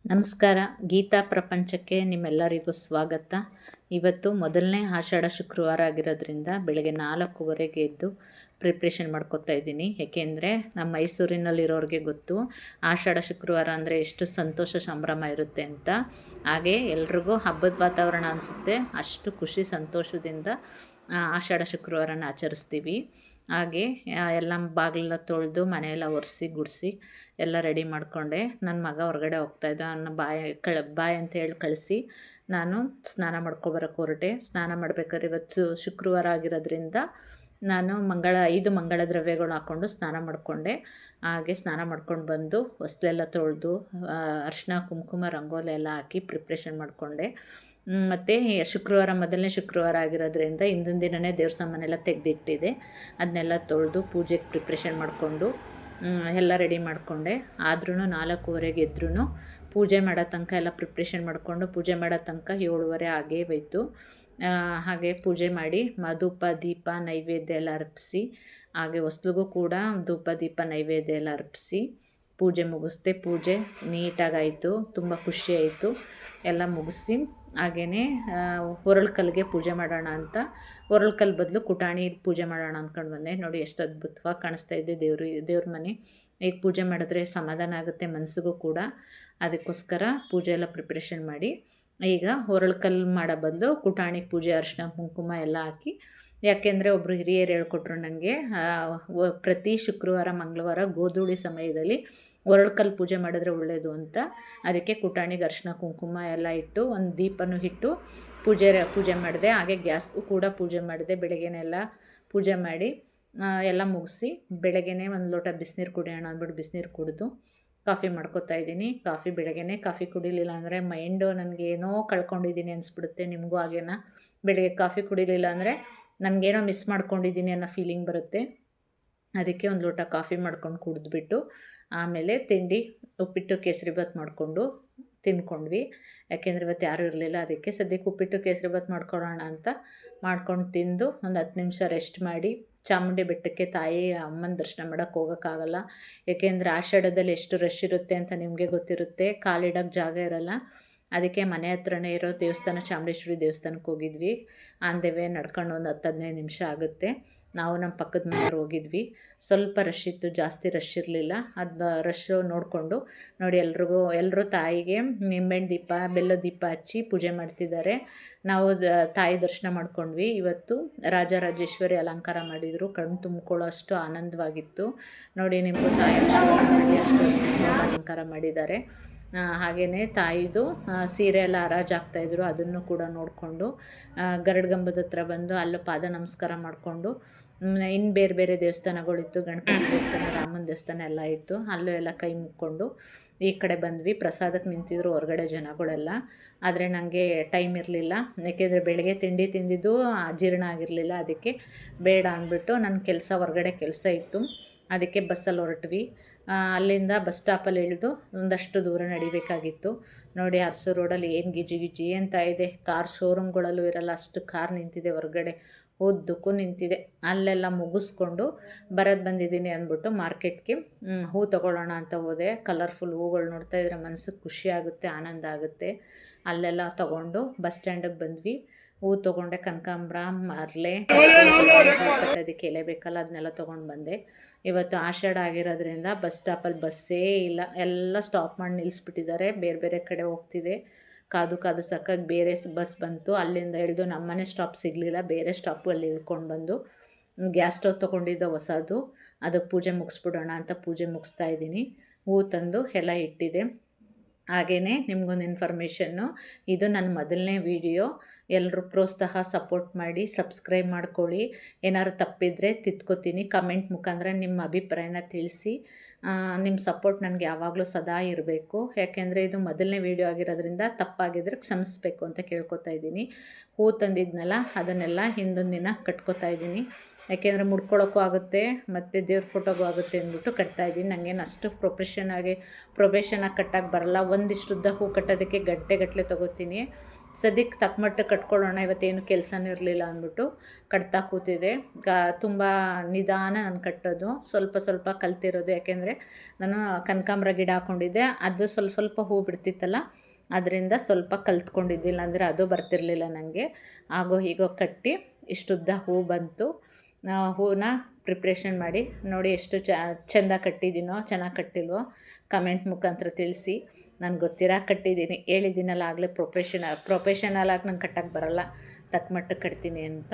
ನಮಸ್ಕಾರ. ಗೀತಾ ಪ್ರಪಂಚಕ್ಕೆ ನಿಮ್ಮೆಲ್ಲರಿಗೂ ಸ್ವಾಗತ. ಇವತ್ತು ಮೊದಲನೇ ಆಷಾಢ ಶುಕ್ರವಾರ ಆಗಿರೋದ್ರಿಂದ ಬೆಳಗ್ಗೆ 4:15ಗೆ ಎದ್ದು ಪ್ರಿಪ್ರೇಷನ್ ಮಾಡ್ಕೊತಾ ಇದ್ದೀನಿ. ಏಕೆಂದರೆ ನಮ್ಮ ಮೈಸೂರಿನಲ್ಲಿರೋರಿಗೆ ಗೊತ್ತು ಆಷಾಢ ಶುಕ್ರವಾರ ಅಂದರೆ ಎಷ್ಟು ಸಂತೋಷ ಸಂಭ್ರಮ ಇರುತ್ತೆ ಅಂತ. ಹಾಗೆ ಎಲ್ರಿಗೂ ಹಬ್ಬದ ವಾತಾವರಣ ಅನಿಸುತ್ತೆ. ಅಷ್ಟು ಖುಷಿ ಸಂತೋಷದಿಂದ ಆಷಾಢ ಶುಕ್ರವಾರನ ಆಚರಿಸ್ತೀವಿ. ಹಾಗೆ ಎಲ್ಲ ಬಾಗಿಲೆಲ್ಲ ತೊಳೆದು ಮನೆಯೆಲ್ಲ ಒರೆಸಿ ಗುಡಿಸಿ ಎಲ್ಲ ರೆಡಿ ಮಾಡಿಕೊಂಡೆ. ನನ್ನ ಮಗ ಹೊರಗಡೆ ಹೋಗ್ತಾಯಿದ್ದ, ಅವನ ಬಾಯ್ ಅಂತ ಹೇಳಿ ಕಳಿಸಿ ನಾನು ಸ್ನಾನ ಮಾಡ್ಕೊಬರೋಕ್ಕೆ ಹೊರಟೆ. ಸ್ನಾನ ಮಾಡ್ಬೇಕಾದ್ರೆ ಇವತ್ತು ಶುಕ್ರವಾರ ಆಗಿರೋದ್ರಿಂದ ನಾನು 5 ಮಂಗಳ ದ್ರವ್ಯಗಳು ಹಾಕ್ಕೊಂಡು ಸ್ನಾನ ಮಾಡಿಕೊಂಡೆ. ಹಾಗೆ ಸ್ನಾನ ಮಾಡ್ಕೊಂಡು ಬಂದು ಹೊಸ್ಲೆಲ್ಲ ತೊಳೆದು ಅರಿಶಿನ ಕುಂಕುಮ ರಂಗೋಲಿ ಎಲ್ಲ ಹಾಕಿ ಪ್ರಿಪ್ರೇಷನ್ ಮಾಡಿಕೊಂಡೆ. ಮತ್ತು ಶುಕ್ರವಾರ ಮೊದಲನೇ ಶುಕ್ರವಾರ ಆಗಿರೋದ್ರಿಂದ ಹಿಂದಿನ ದಿನವೇ ದೇವ್ರ ಸಾಮಾನೆಲ್ಲ ತೆಗೆದಿಟ್ಟಿದೆ. ಅದನ್ನೆಲ್ಲ ತೊಳೆದು ಪೂಜೆಗೆ ಪ್ರಿಪ್ರೇಷನ್ ಮಾಡಿಕೊಂಡು ಎಲ್ಲ ರೆಡಿ ಮಾಡಿಕೊಂಡೆ. ಆದ್ರೂ 4:15ಗೆ ಎದ್ರೂ ಪೂಜೆ ಮಾಡೋ ತನಕ ಎಲ್ಲ ಪ್ರಿಪ್ರೇಷನ್ ಮಾಡಿಕೊಂಡು ಪೂಜೆ ಮಾಡೋ ತನಕ 7:30 ಆಗೇ ಹೋಯ್ತು. ಹಾಗೆ ಪೂಜೆ ಮಾಡಿ ಧೂಪ ದೀಪ ನೈವೇದ್ಯ ಎಲ್ಲ ಅರ್ಪಿಸಿ, ಹಾಗೆ ಹೊಸ್ಲಿಗೂ ಕೂಡ ಧೂಪ ದೀಪ ನೈವೇದ್ಯ ಎಲ್ಲ ಅರ್ಪಿಸಿ ಪೂಜೆ ಮುಗಿಸ್ದೆ. ಪೂಜೆ ನೀಟಾಗಾಯಿತು, ತುಂಬ ಖುಷಿಯಾಯಿತು. ಎಲ್ಲ ಮುಗಿಸಿ ಹಾಗೆಯೇ ಒರಳು ಪೂಜೆ ಮಾಡೋಣ ಅಂತ ಒರಳು ಬದಲು ಕುಟಾಣಿ ಪೂಜೆ ಮಾಡೋಣ ಅಂದ್ಕೊಂಡು ಬಂದೆ. ನೋಡಿ ಎಷ್ಟು ಅದ್ಭುತವಾಗಿ ಕಾಣಿಸ್ತಾ ಇದೆ ದೇವ್ರ ಮನೆ. ಈಗ ಪೂಜೆ ಮಾಡಿದ್ರೆ ಸಮಾಧಾನ ಆಗುತ್ತೆ ಮನಸ್ಸಿಗೂ ಕೂಡ. ಅದಕ್ಕೋಸ್ಕರ ಪೂಜೆ ಎಲ್ಲ ಪ್ರಿಪ್ರೇಷನ್ ಮಾಡಿ ಈಗ ಒರಳು ಮಾಡೋ ಬದಲು ಕುಟಾಣಿಗೆ ಪೂಜೆ ಅರಿಶಿನ ಕುಂಕುಮ ಎಲ್ಲ ಹಾಕಿ, ಯಾಕೆಂದರೆ ಒಬ್ಬರು ಹಿರಿಯರು ಹೇಳ್ಕೊಟ್ರು ನನಗೆ, ಪ್ರತಿ ಶುಕ್ರವಾರ ಮಂಗಳವಾರ ಗೋಧೂಳಿ ಸಮಯದಲ್ಲಿ ಒರಳು ಪೂಜೆ ಮಾಡಿದ್ರೆ ಒಳ್ಳೆಯದು ಅಂತ. ಅದಕ್ಕೆ ಕುಟಾಣಿಗೆ ಅರಿಶಿನ ಕುಂಕುಮ ಎಲ್ಲ ಇಟ್ಟು ಒಂದು ದೀಪನೂ ಇಟ್ಟು ಪೂಜೆ ಮಾಡಿದೆ. ಹಾಗೆ ಗ್ಯಾಸ್ಗೂ ಕೂಡ ಪೂಜೆ ಮಾಡಿದೆ. ಬೆಳಗ್ಗೆನೆಲ್ಲ ಪೂಜೆ ಮಾಡಿ ಎಲ್ಲ ಮುಗಿಸಿ ಬೆಳಗ್ಗೆನೇ ಒಂದು ಲೋಟ ಬಿಸಿನೀರು ಕುಡಿಯೋಣ ಅಂದ್ಬಿಟ್ಟು ಬಿಸಿನೀರು ಕುಡಿದು ಕಾಫಿ ಮಾಡ್ಕೊತಾ ಇದ್ದೀನಿ. ಬೆಳಗ್ಗೆನೇ ಕಾಫಿ ಕುಡಿಲಿಲ್ಲ ಅಂದರೆ ಮೈಂಡು ನನಗೇನೋ ಕಳ್ಕೊಂಡಿದ್ದೀನಿ ಅನಿಸ್ಬಿಡುತ್ತೆ. ನಿಮಗೂ ಹಾಗೇನಾ? ಬೆಳಗ್ಗೆ ಕಾಫಿ ಕುಡಿಲಿಲ್ಲ ಅಂದರೆ ನನಗೇನೋ ಮಿಸ್ ಮಾಡ್ಕೊಂಡಿದ್ದೀನಿ ಅನ್ನೋ ಫೀಲಿಂಗ್ ಬರುತ್ತೆ. ಅದಕ್ಕೆ ಒಂದು ಲೋಟ ಕಾಫಿ ಮಾಡ್ಕೊಂಡು ಕುಡಿದ್ಬಿಟ್ಟು ಆಮೇಲೆ ತಿಂಡಿ ಉಪ್ಪಿಟ್ಟು ಕೇಸರಿಬಾತ್ ಮಾಡಿಕೊಂಡು ತಿಂದ್ಕೊಂಡ್ವಿ. ಯಾಕೆಂದರೆ ಇವತ್ತು ಯಾರೂ ಇರಲಿಲ್ಲ. ಅದಕ್ಕೆ ಸದ್ಯಕ್ಕೆ ಉಪ್ಪಿಟ್ಟು ಕೇಸರಿಬಾತ್ ಮಾಡ್ಕೊಳ್ಳೋಣ ಅಂತ ಮಾಡ್ಕೊಂಡು ತಿಂದು ಒಂದು 10 ನಿಮಿಷ ರೆಸ್ಟ್ ಮಾಡಿ ಚಾಮುಂಡಿ ಬೆಟ್ಟಕ್ಕೆ ತಾಯಿ ಅಮ್ಮನ ದರ್ಶನ ಮಾಡೋಕ್ಕೆ ಹೋಗೋಕ್ಕಾಗಲ್ಲ. ಏಕೆಂದರೆ ಆಷಾಢದಲ್ಲಿ ಎಷ್ಟು ರಶ್ ಇರುತ್ತೆ ಅಂತ ನಿಮಗೆ ಗೊತ್ತಿರುತ್ತೆ. ಕಾಲಿಡೋಕ್ಕೆ ಜಾಗ ಇರೋಲ್ಲ. ಅದಕ್ಕೆ ಮನೆ ಹತ್ರನೇ ಇರೋ ದೇವಸ್ಥಾನ ಚಾಮುಂಡೇಶ್ವರಿ ದೇವಸ್ಥಾನಕ್ಕೆ ಹೋಗಿದ್ವಿ. ಆನ್ ದ ವೇ ನಡ್ಕೊಂಡು ಒಂದು 10-15 ನಿಮಿಷ ಆಗುತ್ತೆ. ನಾವು ನಮ್ಮ ಪಕ್ಕದ ಮನೆಯವ್ರು ಹೋಗಿದ್ವಿ. ಸ್ವಲ್ಪ ರಶ್ ಇತ್ತು, ಜಾಸ್ತಿ ರಶ್ ಇರಲಿಲ್ಲ. ಅದು ರಶ್ಶು ನೋಡಿಕೊಂಡು ನೋಡಿ ಎಲ್ಲರೂ ತಾಯಿಗೆ ನಿಂಬೆಹಣ್ಣು ದೀಪ ಬೆಲ್ಲದ ದೀಪ ಹಚ್ಚಿ ಪೂಜೆ ಮಾಡ್ತಿದ್ದಾರೆ. ನಾವು ತಾಯಿ ದರ್ಶನ ಮಾಡ್ಕೊಂಡ್ವಿ. ಇವತ್ತು ರಾಜರಾಜೇಶ್ವರಿ ಅಲಂಕಾರ ಮಾಡಿದರು. ಕಣ್ಣು ತುಂಬಿಕೊಳ್ಳೋ ಅಷ್ಟು ಆನಂದವಾಗಿತ್ತು. ನೋಡಿ ನಿಮಗೂ ತಾಯಿ ಅಷ್ಟು ಅಲಂಕಾರ ಮಾಡಿದ್ದಾರೆ. ಹಾಗೆಯೇ ತಾಯಿದು ಸೀರೆ ಎಲ್ಲ ಹರಾಜಾಗ್ತಾಯಿದ್ರು. ಅದನ್ನು ಕೂಡ ನೋಡಿಕೊಂಡು ಗರುಡಗಂಬದ ಹತ್ರ ಬಂದು ಅಲ್ಲೂ ಪಾದ ನಮಸ್ಕಾರ ಮಾಡಿಕೊಂಡು ಇನ್ನು ಬೇರೆ ಬೇರೆ ದೇವಸ್ಥಾನಗಳಿತ್ತು. ಗಣಪತಿ ದೇವಸ್ಥಾನ, ರಾಮನ ದೇವಸ್ಥಾನ ಎಲ್ಲ ಇತ್ತು. ಅಲ್ಲೂ ಎಲ್ಲ ಕೈ ಮುಕ್ಕೊಂಡು ಈ ಕಡೆ ಬಂದ್ವಿ. ಪ್ರಸಾದಕ್ಕೆ ನಿಂತಿದ್ರು ಹೊರಗಡೆ ಜನಗಳೆಲ್ಲ. ಆದರೆ ನನಗೆ ಟೈಮ್ ಇರಲಿಲ್ಲ. ಯಾಕೆಂದರೆ ಬೆಳಗ್ಗೆ ತಿಂಡಿ ತಿಂದಿದ್ದು ಜೀರ್ಣ ಆಗಿರಲಿಲ್ಲ. ಅದಕ್ಕೆ ಬೇಡ ಅಂದ್ಬಿಟ್ಟು ನನ್ನ ಹೊರಗಡೆ ಕೆಲಸ ಇತ್ತು. ಅದಕ್ಕೆ ಬಸ್ಸಲ್ಲಿ ಹೊರಟ್ವಿ. ಅಲ್ಲಿಂದ ಬಸ್ ಸ್ಟಾಪಲ್ಲಿ ಇಳಿದು ಒಂದಷ್ಟು ದೂರ ನಡಿಬೇಕಾಗಿತ್ತು. ನೋಡಿ ಅರಸು ರೋಡಲ್ಲಿ ಏನು ಗಿಜಿ ಅಂತ ಇದೆ. ಕಾರ್ ಶೋರೂಮ್ಗಳಲ್ಲೂ ಇರಲ್ಲ ಅಷ್ಟು ಕಾರ್ ನಿಂತಿದೆ ಹೊರಗಡೆ, ಉದ್ದಕ್ಕೂ ನಿಂತಿದೆ. ಅಲ್ಲೆಲ್ಲ ಮುಗಿಸ್ಕೊಂಡು ಬಂದಿದ್ದೀನಿ ಅಂದ್ಬಿಟ್ಟು ಮಾರ್ಕೆಟ್ಗೆ ಹೂ ತೊಗೊಳ್ಳೋಣ ಅಂತ ಹೋದೆ. ಕಲರ್ಫುಲ್ ಹೂಗಳು ನೋಡ್ತಾ ಇದ್ರೆ ಮನಸ್ಸಿಗೆ ಖುಷಿ ಆಗುತ್ತೆ, ಆನಂದ ಆಗುತ್ತೆ. ಅಲ್ಲೆಲ್ಲ ತೊಗೊಂಡು ಬಸ್ ಸ್ಟ್ಯಾಂಡಿಗೆ ಬಂದ್ವಿ. ಹೂ ತೊಗೊಂಡೆ, ಕನಕಾಂಬರ, ಮರಲೆ, ಅದಕ್ಕೆ ಎಲೆ ಬೇಕಲ್ಲ, ಅದನ್ನೆಲ್ಲ ತೊಗೊಂಡು ಬಂದೆ. ಇವತ್ತು ಆಷಾಢ ಆಗಿರೋದ್ರಿಂದ ಬಸ್ ಸ್ಟಾಪಲ್ಲಿ ಬಸ್ಸೇ ಇಲ್ಲ. ಎಲ್ಲ ಸ್ಟಾಪ್ ಮಾಡಿ ನಿಲ್ಲಿಸ್ಬಿಟ್ಟಿದ್ದಾರೆ. ಬೇರೆ ಬೇರೆ ಕಡೆ ಹೋಗ್ತಿದೆ. ಕಾದು ಸಾಕಾಗಿ ಬೇರೆ ಬಸ್ ಬಂತು. ಅಲ್ಲಿಂದ ಇಳಿದು ನಮ್ಮನೆ ಸ್ಟಾಪ್ ಸಿಗಲಿಲ್ಲ. ಬೇರೆ ಸ್ಟಾಪಲ್ಲಿ ಇಳ್ಕೊಂಡು ಬಂದು ಗ್ಯಾಸ್ ಸ್ಟವ್ ತೊಗೊಂಡಿದ್ದ ಹೊಸದು, ಅದಕ್ಕೆ ಪೂಜೆ ಮುಗಿಸ್ಬಿಡೋಣ ಅಂತ ಪೂಜೆ ಮುಗಿಸ್ತಾ ಇದ್ದೀನಿ. ಹೂ ತಂದು ಎಲ್ಲ ಇಟ್ಟಿದೆ. ಹಾಗೆಯೇ ನಿಮಗೊಂದು ಇನ್ಫಾರ್ಮೇಷನ್ನು, ಇದು ನನ್ನ ಮೊದಲನೇ ವಿಡಿಯೋ. ಎಲ್ಲರೂ ಪ್ರೋತ್ಸಾಹ ಸಪೋರ್ಟ್ ಮಾಡಿ ಸಬ್ಸ್ಕ್ರೈಬ್ ಮಾಡ್ಕೊಳ್ಳಿ. ಏನಾದ್ರು ತಪ್ಪಿದರೆ ತಿದ್ಕೋತೀನಿ. ಕಮೆಂಟ್ ಮುಖಾಂತರ ನಿಮ್ಮ ಅಭಿಪ್ರಾಯನ ತಿಳಿಸಿ. ನಿಮ್ಮ ಸಪೋರ್ಟ್ ನನಗೆ ಯಾವಾಗಲೂ ಸದಾ ಇರಬೇಕು. ಯಾಕೆಂದರೆ ಇದು ಮೊದಲನೇ ವಿಡಿಯೋ ಆಗಿರೋದ್ರಿಂದ ತಪ್ಪಾಗಿದ್ದರೆ ಕ್ಷಮಿಸಬೇಕು ಅಂತ ಕೇಳ್ಕೊತಾ ಇದ್ದೀನಿ. ಹೂ ತಂದಿದ್ನಲ್ಲ ಅದನ್ನೆಲ್ಲ ಹಿಂದೊಂದು ದಿನ ಕಟ್ಕೋತಾ ಇದ್ದೀನಿ. ಯಾಕೆಂದರೆ ಮುಡ್ಕೊಳ್ಳೋಕ್ಕೂ ಆಗುತ್ತೆ ಮತ್ತು ದೇವ್ರ ಫೋಟೋಗೂ ಆಗುತ್ತೆ ಅಂದ್ಬಿಟ್ಟು ಕಟ್ತಾಯಿದ್ದೀನಿ. ನನಗೇನು ಅಷ್ಟು ಪ್ರೊಫೆಷನಾಗಿ ಕಟ್ಟೋಕ್ಕೆ ಬರಲ್ಲ. ಒಂದಿಷ್ಟು ಉದ್ದ ಹೂ ಕಟ್ಟೋದಕ್ಕೆ ಗಂಟೆಗಟ್ಟಲೆ ತೊಗೋತೀನಿ. ಸದ್ಯಕ್ಕೆ ತಕ್ಕಮಟ್ಟ ಕಟ್ಕೊಳ್ಳೋಣ, ಇವತ್ತೇನು ಕೆಲಸನೂ ಇರಲಿಲ್ಲ ಅಂದ್ಬಿಟ್ಟು ಕಟ್ತಾ ಕೂತಿದೆ. ತುಂಬ ನಿಧಾನ ನಾನು ಕಟ್ಟೋದು, ಸ್ವಲ್ಪ ಸ್ವಲ್ಪ ಕಲ್ತಿರೋದು. ಯಾಕೆಂದರೆ ನಾನು ಕನಕಾಂಬರ ಗಿಡ ಹಾಕ್ಕೊಂಡಿದ್ದೆ, ಅದು ಸ್ವಲ್ಪ ಹೂ ಬಿಡ್ತಿತ್ತಲ್ಲ, ಅದರಿಂದ ಸ್ವಲ್ಪ ಕಲ್ತ್ಕೊಂಡಿದ್ದಿಲ್ಲ, ಅಂದರೆ ಅದು ಬರ್ತಿರಲಿಲ್ಲ ನನಗೆ. ಆಗೋ ಹೀಗೋ ಕಟ್ಟಿ ಇಷ್ಟುದ್ದ ಹೂ ಬಂತು. ಹೂವನ್ನ ಪ್ರಿಪ್ರೇಷನ್ ಮಾಡಿ ನೋಡಿ, ಎಷ್ಟು ಚೆಂದ ಕಟ್ಟಿದ್ದೀನೋ ಚೆನ್ನಾಗಿ ಕಟ್ಟಿಲ್ವೋ ಕಮೆಂಟ್ ಮುಖಾಂತರ ತಿಳಿಸಿ. ನಾನು ಗೊತ್ತಿರೋ ಕಟ್ಟಿದ್ದೀನಿ, ಹೇಳಿದ್ದೀನಲ್ಲ ಆಗಲೇ ಪ್ರೊಫೆಷನಲ್ ಆಗಿ ನಂಗೆ ಕಟ್ಟಕ್ಕೆ ಬರೋಲ್ಲ, ತಕ್ಕ ಮಟ್ಟಕ್ಕೆ ಕಟ್ತೀನಿ ಅಂತ.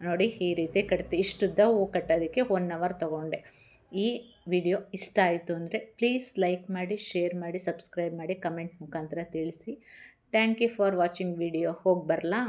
ನೋಡಿ ಈ ರೀತಿ ಇಷ್ಟುದ್ದ ಹೂ ಕಟ್ಟೋದಕ್ಕೆ 1 ಅವರ್ ತೊಗೊಂಡೆ. ಈ ವಿಡಿಯೋ ಇಷ್ಟ ಆಯಿತು ಅಂದರೆ ಪ್ಲೀಸ್ ಲೈಕ್ ಮಾಡಿ, ಶೇರ್ ಮಾಡಿ, ಸಬ್ಸ್ಕ್ರೈಬ್ ಮಾಡಿ, ಕಮೆಂಟ್ ಮುಖಾಂತರ ತಿಳಿಸಿ. Thank you for watching video. ಹೋಗಿ ಬರಲಾ?